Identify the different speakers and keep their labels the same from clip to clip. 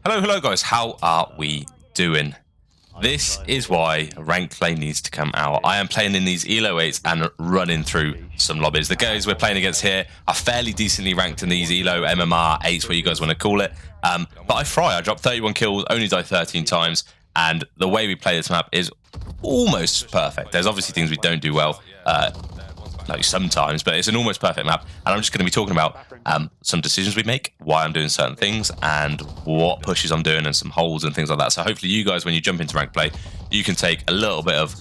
Speaker 1: Hello guys, how are we doing? This is why ranked play needs to come out. I am playing in these ELO 8s and running through some lobbies. The guys we're playing against here are fairly decently ranked in these ELO MMR 8s, where you guys want to call it. But I fry. I dropped 31 kills, only died 13 times, and the way we play this map is almost perfect. There's obviously things we don't do well, like sometimes, but it's an almost perfect map, and I'm just going to be talking about some decisions we make, why I'm doing certain things, and what pushes I'm doing, and some holes and things like that. So hopefully you guys, when you jump into ranked play, you can take a little bit of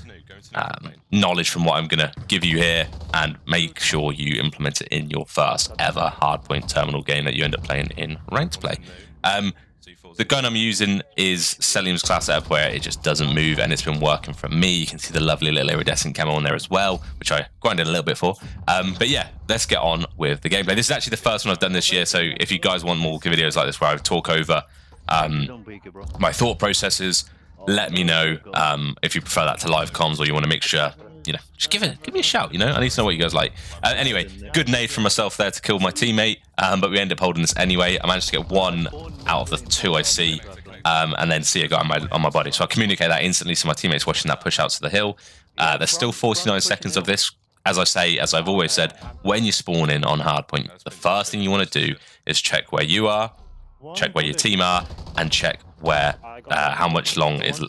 Speaker 1: knowledge from what I'm going to give you here and make sure you implement it in your first ever hardpoint terminal game that you end up playing in ranked play. The gun I'm using is Selim's class setup, where it just doesn't move, and it's been working for me. You can see the lovely little iridescent camo on there as well, which I grinded a little bit for. But yeah, let's get on with the gameplay. This is actually the first one I've done this year, so if you guys want more videos like this where I talk over my thought processes, let me know. If you prefer that to live comms, or you want to make sure, you know, just give me a shout, you know. I need to know what you guys like. Anyway, good nade from myself there to kill my teammate, but we end up holding this anyway. I managed to get one out of the two I see, and then see a guy on my body. So I communicate that instantly, so my teammate's watching that push out to the hill. There's still 49 seconds of this. As I say, as I've always said, when you spawn in on hardpoint, the first thing you want to do is check where you are, check where your team are, and check where how much longer is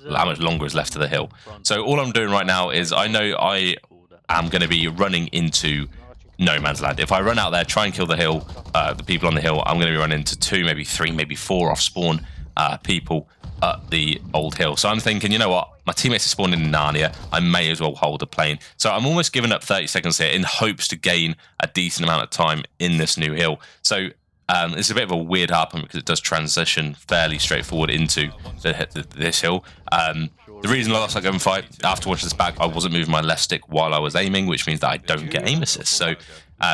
Speaker 1: left to the hill. So all I'm doing right now is, I know I am going to be running into no man's land. If I run out there, try and kill the hill, the people on the hill, I'm going to be running into 2, maybe 3, maybe 4 off spawn people at the old hill. So I'm thinking, you know what, my teammates are spawning in Narnia, I may as well hold a plane. So I'm almost giving up 30 seconds here in hopes to gain a decent amount of time in this new hill. So it's a bit of a weird hardpoint because it does transition fairly straightforward into this hill. The reason I lost that gunfight, after watching this back, I wasn't moving my left stick while I was aiming, which means that I don't get aim assist. So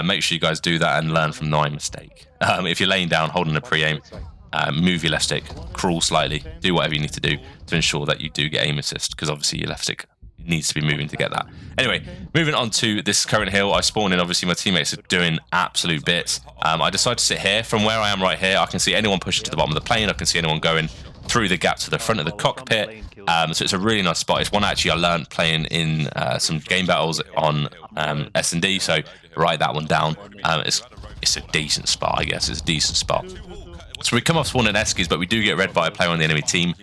Speaker 1: make sure you guys do that and learn from my mistake. If you're laying down, holding a pre-aim, move your left stick, crawl slightly, do whatever you need to do to ensure that you do get aim assist, because obviously your left stick needs to be moving to get that. Anyway, moving on to this current hill, I spawned in. Obviously my teammates are doing absolute bits. I decided to sit here. From where I am right here, I can see anyone pushing to the bottom of the plane. I can see anyone going through the gap to the front of the cockpit. So it's a really nice spot. It's one actually I learned playing in some game battles on S&D, so write that one down. It's a decent spot, I guess. It's a decent spot. So we come off spawning Eskies, but we do get red by a player on the enemy team,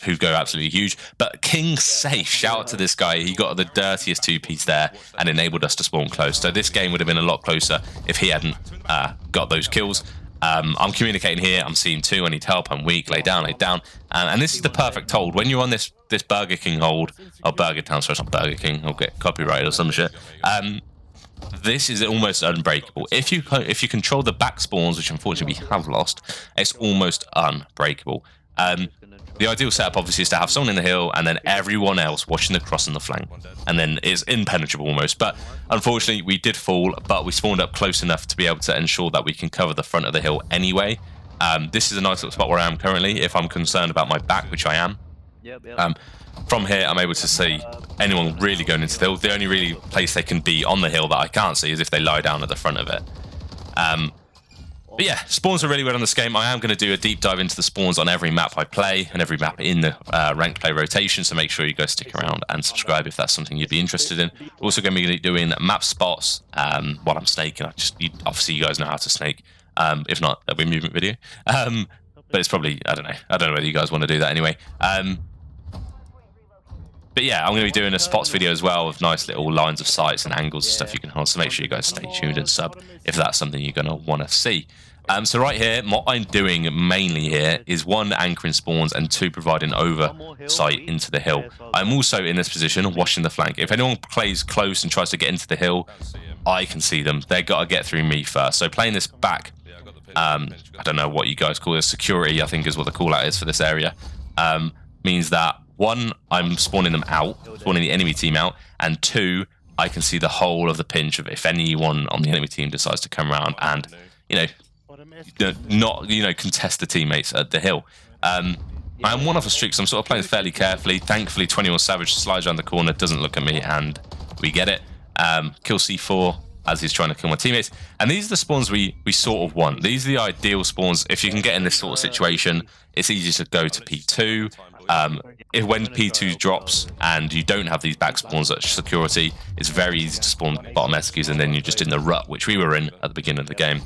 Speaker 1: who go absolutely huge. But King Safe, shout out to this guy. He got the dirtiest 2-piece there and enabled us to spawn close. So this game would have been a lot closer if he hadn't got those kills. I'm communicating here. I'm seeing 2. I need help. I'm weak. Lay down, lay down. And this is the perfect hold. When you're on this Burger King hold, or Burger Town, sorry, it's not Burger King. I'll get copyrighted or some shit. This is almost unbreakable. If you control the back spawns, which unfortunately we have lost, it's almost unbreakable. The ideal setup obviously is to have someone in the hill and then everyone else watching the cross on the flank, and then it's impenetrable almost. But unfortunately we did fall, but we spawned up close enough to be able to ensure that we can cover the front of the hill anyway. This is a nice little spot where I am currently, if I'm concerned about my back, which I am. From here I'm able to see anyone really going into the hill. The only really place they can be on the hill that I can't see is if they lie down at the front of it. But yeah, spawns are really weird on this game. I am going to do a deep dive into the spawns on every map I play and every map in the ranked play rotation, so make sure you guys stick around and subscribe if that's something you'd be interested in. We're also going to be doing map spots while I'm snaking. Obviously you guys know how to snake. If not, that'll be a movement video. But it's probably, I don't know whether you guys want to do that anyway. But yeah, I'm going to be doing a spots video as well with nice little lines of sights and angles and stuff you can hold. So make sure you guys stay tuned and sub if that's something you're going to want to see. So right here, what I'm doing mainly here is 1, anchoring spawns, and 2, providing oversight into the hill. I'm also in this position watching the flank. If anyone plays close and tries to get into the hill, I can see them. They've got to get through me first. So playing this back, I don't know what you guys call this, security I think is what the call out is for this area, means that 1, I'm spawning them out, spawning the enemy team out, and 2, I can see the whole of the pinch of if anyone on the enemy team decides to come around and, not contest the teammates at the hill. I'm one off a streak, so I'm sort of playing fairly carefully. Thankfully, 21 Savage slides around the corner, doesn't look at me, and we get it. Kill C4, as he's trying to kill my teammates. And these are the spawns we sort of want. These are the ideal spawns. If you can get in this sort of situation, it's easy to go to P2. When P2 drops and you don't have these back spawns at security, it's very easy to spawn bottom SQs, and then you're just in the rut, which we were in at the beginning of the game.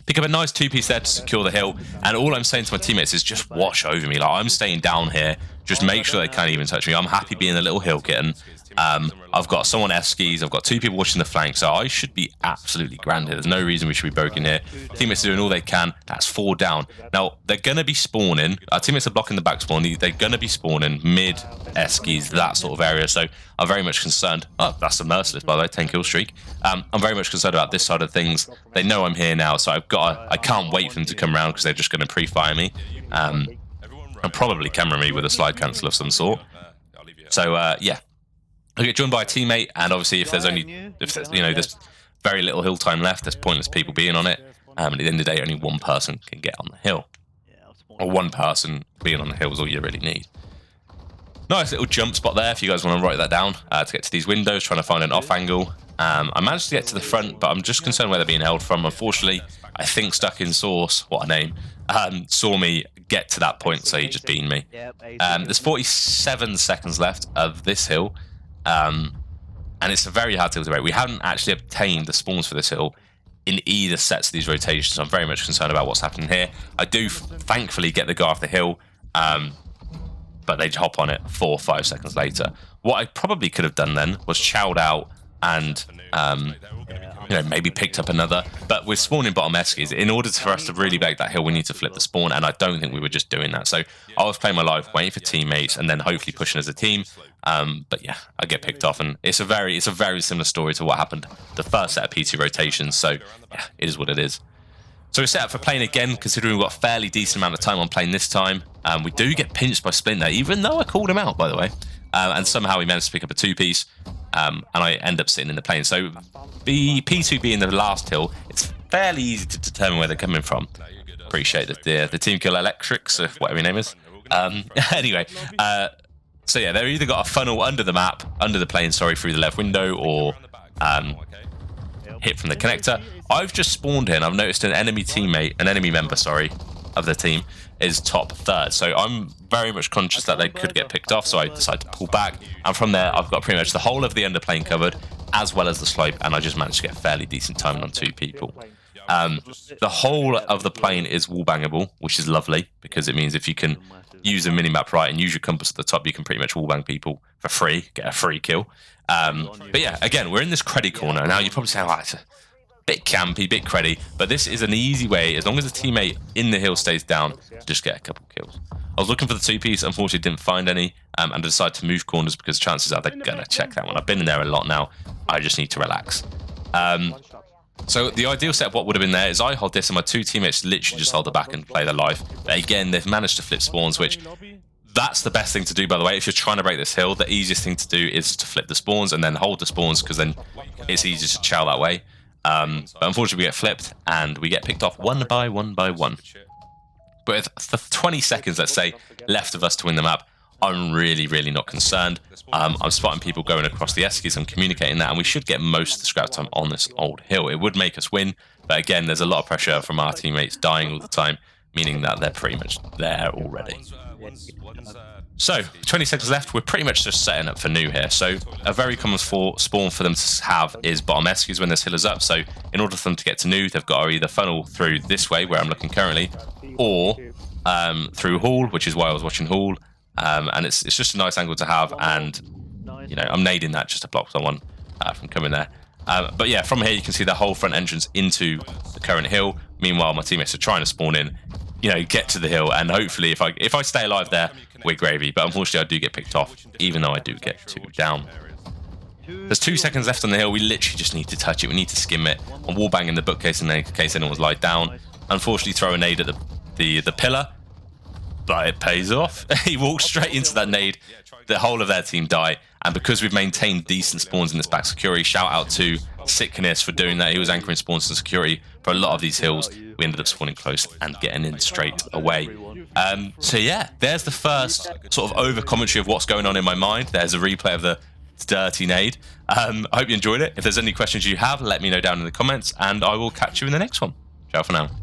Speaker 1: Pick up a nice 2-piece there to secure the hill, and all I'm saying to my teammates is just watch over me. Like, I'm staying down here, just make sure they can't even touch me. I'm happy being a little hill kitten. I've got someone S-skis, I've got 2 people watching the flank, so I should be absolutely grand here. There's no reason we should be broken here. Teammates are doing all they can. That's 4 down. Now, they're going to be spawning. Our teammates are blocking the back spawn. They're going to be spawning mid S-skis, that sort of area, so I'm very much concerned. Oh, that's a merciless, by the way, 10 kill streak. I'm very much concerned about this side of things. They know I'm here now, so I can't wait for them to come around because they're just going to pre-fire me. And probably camera me with a slide cancel of some sort. So, yeah. I get joined by a teammate, and obviously if there's there's very little hill time left, there's pointless people being on it. And at the end of the day, only one person can get on the hill. Or one person being on the hill is all you really need. Nice little jump spot there if you guys want to write that down to get to these windows, trying to find an off angle. I managed to get to the front, but I'm just concerned where they're being held from. Unfortunately, I think Stuck in Source, what a name, saw me get to that point, so he just beamed me. There's 47 seconds left of this hill. And it's a very hard hill to break. We haven't actually obtained the spawns for this hill in either sets of these rotations, so I'm very much concerned about what's happening here. I do thankfully get the guy off the hill, but they hop on it 4 or 5 seconds later. What I probably could have done then was chowed out and maybe picked up another. But with spawning bottom eskies, in order for us to really break that hill, we need to flip the spawn, and I don't think we were just doing that. So I was playing my life, waiting for teammates, and then hopefully pushing as a team. But yeah, I get picked off, and it's a very similar story to what happened the first set of P2 rotations. So yeah, it is what it is. So we're set up for playing again, considering we've got a fairly decent amount of time on playing this time. We do get pinched by Splint there, even though I called him out, by the way. And somehow he managed to pick up a 2-piece, and I end up sitting in the plane. So P2 being the last hill, it's fairly easy to determine where they're coming from. Appreciate the Team Kill Electrics, or whatever your name is. Anyway, so yeah, they've either got a funnel under the map, under the plane, sorry, through the left window, or hit from the connector. I've just spawned in. I've noticed an enemy member, sorry, of the team is top third. So I'm very much conscious that they could get picked off, so I decided to pull back. And from there, I've got pretty much the whole of the underplane covered, as well as the slope, and I just managed to get fairly decent timing on 2 people. The whole of the plane is wallbangable, which is lovely, because it means if you can use a minimap right and use your compass at the top, you can pretty much wallbang people for free, get a free kill. But yeah, again, we're in this creddy corner. Now, you're probably saying, oh, it's a bit campy, bit creddy, but this is an easy way, as long as the teammate in the hill stays down, to just get a couple kills. I was looking for the 2-piece, unfortunately didn't find any, and I decided to move corners because chances are they're going to check that one. I've been in there a lot now. I just need to relax. So the ideal setup, what would have been there, is I hold this and my 2 teammates literally just hold the back and play their life. But again, they've managed to flip spawns, which that's the best thing to do, by the way. If you're trying to break this hill, the easiest thing to do is to flip the spawns and then hold the spawns, because then it's easier to chow that way. But unfortunately we get flipped and we get picked off one by one. But with the 20 seconds, let's say, left of us to win the map, I'm really not concerned. I'm spotting people going across the eskies, I'm communicating that, and we should get most of the scrap time on this old hill. It would make us win, but again, there's a lot of pressure from our teammates dying all the time, meaning that they're pretty much there already. So, 20 seconds left, we're pretty much just setting up for new here. So, a very common spawn for them to have is bottom eskies when this hill is up. So, in order for them to get to new, they've got to either funnel through this way, where I'm looking currently, or through Hall, which is why I was watching Hall. And it's just a nice angle to have, and I'm nading that just to block someone from coming there. But yeah, from here you can see the whole front entrance into the current hill. Meanwhile, my teammates are trying to spawn in, get to the hill, and hopefully if I stay alive there, we're gravy. But unfortunately, I do get picked off, even though I do get 2 down. There's 2 seconds left on the hill. We literally just need to touch it. We need to skim it. I'm wallbanging the bookcase in case anyone's lied down. Unfortunately, throw a nade at the pillar. But it pays off. He walks straight into that nade. The whole of their team die. And because we've maintained decent spawns in this back security, shout out to Sickness for doing that. He was anchoring spawns and security for a lot of these hills. We ended up spawning close and getting in straight away. So yeah, there's the first sort of over commentary of what's going on in my mind. There's a replay of the dirty nade. I hope you enjoyed it. If there's any questions you have, let me know down in the comments, and I will catch you in the next one. Ciao for now.